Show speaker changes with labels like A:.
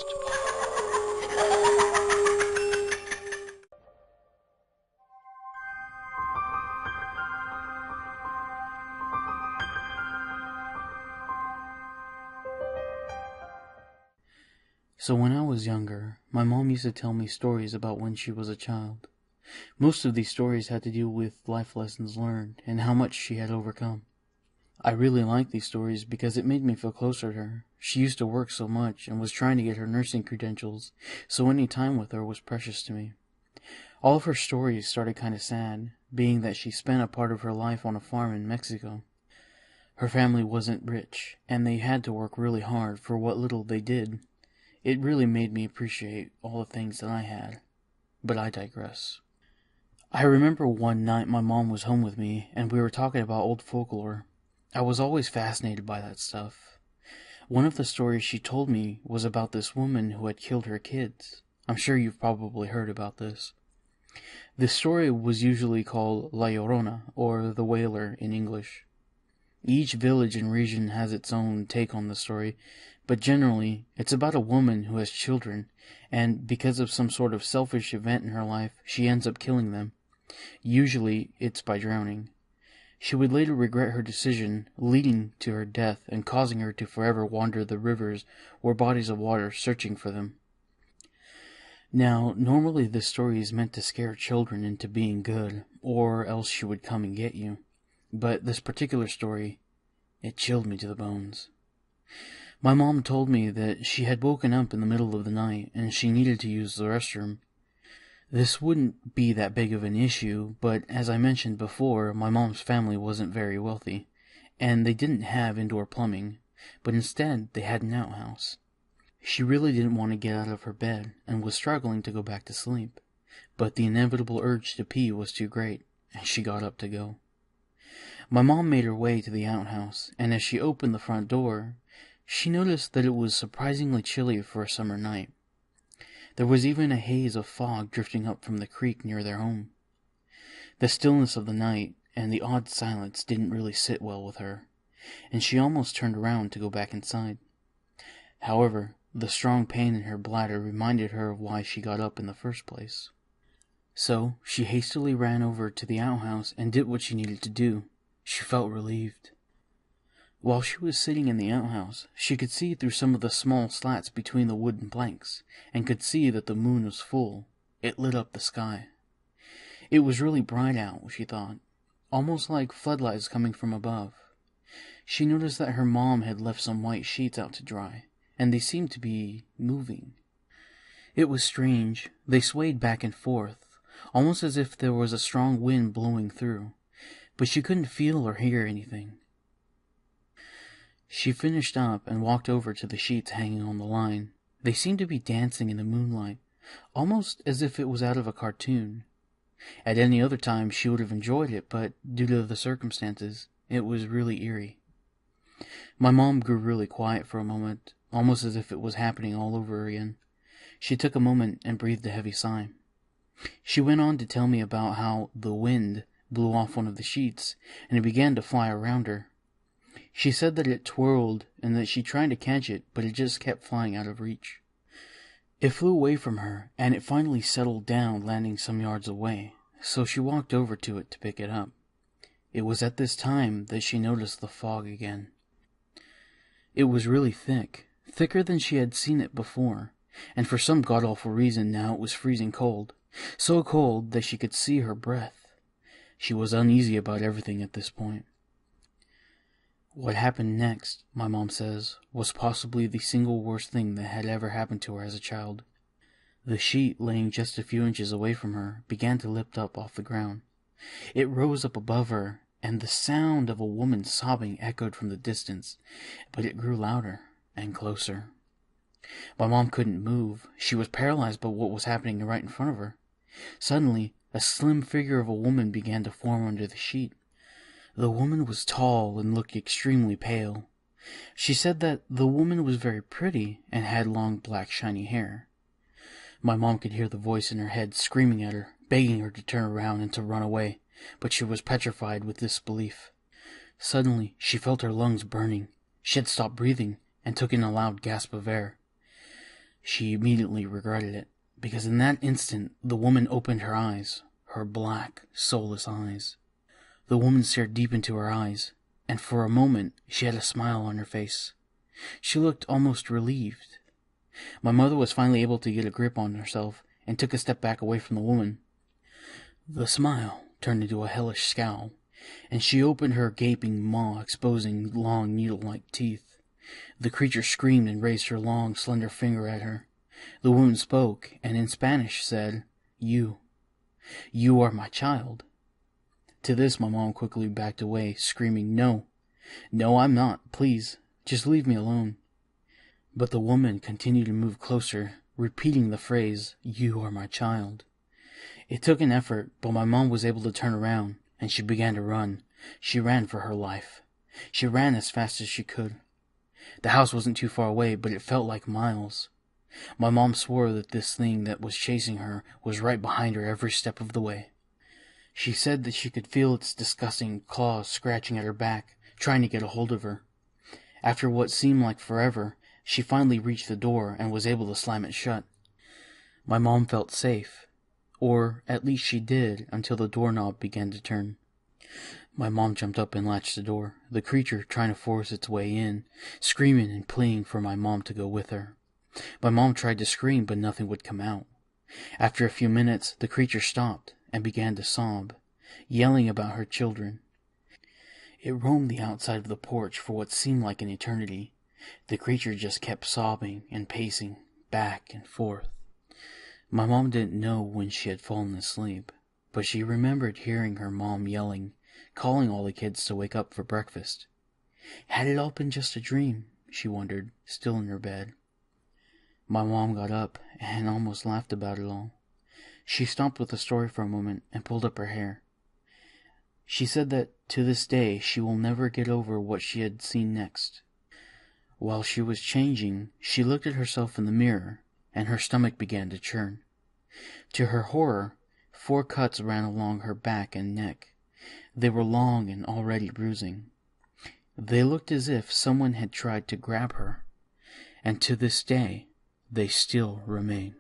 A: Ghostpaw.
B: So when I was younger, my mom used to tell me stories about when she was a child. Most of these stories had to do with life lessons learned and how much she had overcome. I really liked these stories because it made me feel closer to her. She used to work so much and was trying to get her nursing credentials, so any time with her was precious to me. All of her stories started kind of sad, being that she spent a part of her life on a farm in Mexico. Her family wasn't rich, and they had to work really hard for what little they did. It really made me appreciate all the things that I had. But I digress. I remember one night my mom was home with me, and we were talking about old folklore. I was always fascinated by that stuff. One of the stories she told me was about this woman who had killed her kids. I'm sure you've probably heard about this. This story was usually called La Llorona, or the Wailer in English. Each village and region has its own take on the story, but generally, it's about a woman who has children, and because of some sort of selfish event in her life, she ends up killing them. Usually, it's by drowning. She would later regret her decision, leading to her death and causing her to forever wander the rivers or bodies of water searching for them. Now, normally this story is meant to scare children into being good, or else she would come and get you. But this particular story, it chilled me to the bones. My mom told me that she had woken up in the middle of the night and she needed to use the restroom. This wouldn't be that big of an issue, but as I mentioned before, my mom's family wasn't very wealthy, and they didn't have indoor plumbing, but instead they had an outhouse. She really didn't want to get out of her bed and was struggling to go back to sleep, but the inevitable urge to pee was too great, and she got up to go. My mom made her way to the outhouse, and as she opened the front door, she noticed that it was surprisingly chilly for a summer night. There was even a haze of fog drifting up from the creek near their home. The stillness of the night and the odd silence didn't really sit well with her, and she almost turned around to go back inside. However, the strong pain in her bladder reminded her of why she got up in the first place. So, she hastily ran over to the outhouse and did what she needed to do. She felt relieved. While she was sitting in the outhouse, she could see through some of the small slats between the wooden planks, and could see that the moon was full. It lit up the sky. It was really bright out, she thought, almost like floodlights coming from above. She noticed that her mom had left some white sheets out to dry, and they seemed to be moving. It was strange. They swayed back and forth, almost as if there was a strong wind blowing through, but she couldn't feel or hear anything. She finished up and walked over to the sheets hanging on the line. They seemed to be dancing in the moonlight, almost as if it was out of a cartoon. At any other time she would have enjoyed it, but due to the circumstances, it was really eerie. My mom grew really quiet for a moment, almost as if it was happening all over again. She took a moment and breathed a heavy sigh. She went on to tell me about how the wind blew off one of the sheets, and it began to fly around her. She said that it twirled and that she tried to catch it, but it just kept flying out of reach. It flew away from her, and it finally settled down, landing some yards away, so she walked over to it to pick it up. It was at this time that she noticed the fog again. It was really thick, thicker than she had seen it before, and for some god-awful reason now it was freezing cold, so cold that she could see her breath. She was uneasy about everything at this point. What happened next, my mom says, was possibly the single worst thing that had ever happened to her as a child. The sheet, laying just a few inches away from her, began to lift up off the ground. It rose up above her, and the sound of a woman sobbing echoed from the distance, but it grew louder and closer. My mom couldn't move. She was paralyzed by what was happening right in front of her. Suddenly, a slim figure of a woman began to form under the sheet. The woman was tall and looked extremely pale. She said that the woman was very pretty and had long black shiny hair. My mom could hear the voice in her head screaming at her, begging her to turn around and to run away, but she was petrified with disbelief. Suddenly, she felt her lungs burning. She had stopped breathing and took in a loud gasp of air. She immediately regretted it, because in that instant the woman opened her eyes, her black, soulless eyes. The woman stared deep into her eyes, and for a moment she had a smile on her face. She looked almost relieved. My mother was finally able to get a grip on herself and took a step back away from the woman. The smile turned into a hellish scowl, and she opened her gaping maw, exposing long needle-like teeth. The creature screamed and raised her long, slender finger at her. The woman spoke, and in Spanish said, You are my child." To this my mom quickly backed away, screaming, No, I'm not, please, just leave me alone." But the woman continued to move closer, repeating the phrase, "You are my child." It took an effort, but my mom was able to turn around, and she began to run. She ran for her life. She ran as fast as she could. The house wasn't too far away, but it felt like miles. My mom swore that this thing that was chasing her was right behind her every step of the way. She said that she could feel its disgusting claws scratching at her back, trying to get a hold of her. After what seemed like forever, she finally reached the door and was able to slam it shut. My mom felt safe, or at least she did until the doorknob began to turn. My mom jumped up and latched the door, the creature trying to force its way in, screaming and pleading for my mom to go with her. My mom tried to scream, but nothing would come out. After a few minutes, the creature stopped and began to sob, yelling about her children. It roamed the outside of the porch for what seemed like an eternity. The creature just kept sobbing and pacing back and forth. My mom didn't know when she had fallen asleep, but she remembered hearing her mom yelling, calling all the kids to wake up for breakfast. Had it all been just a dream, she wondered, still in her bed. My mom got up and almost laughed about it all. She stopped with the story for a moment and pulled up her hair. She said that to this day she will never get over what she had seen next. While she was changing, she looked at herself in the mirror, and her stomach began to churn. To her horror, 4 cuts ran along her back and neck. They were long and already bruising. They looked as if someone had tried to grab her, and to this day they still remain.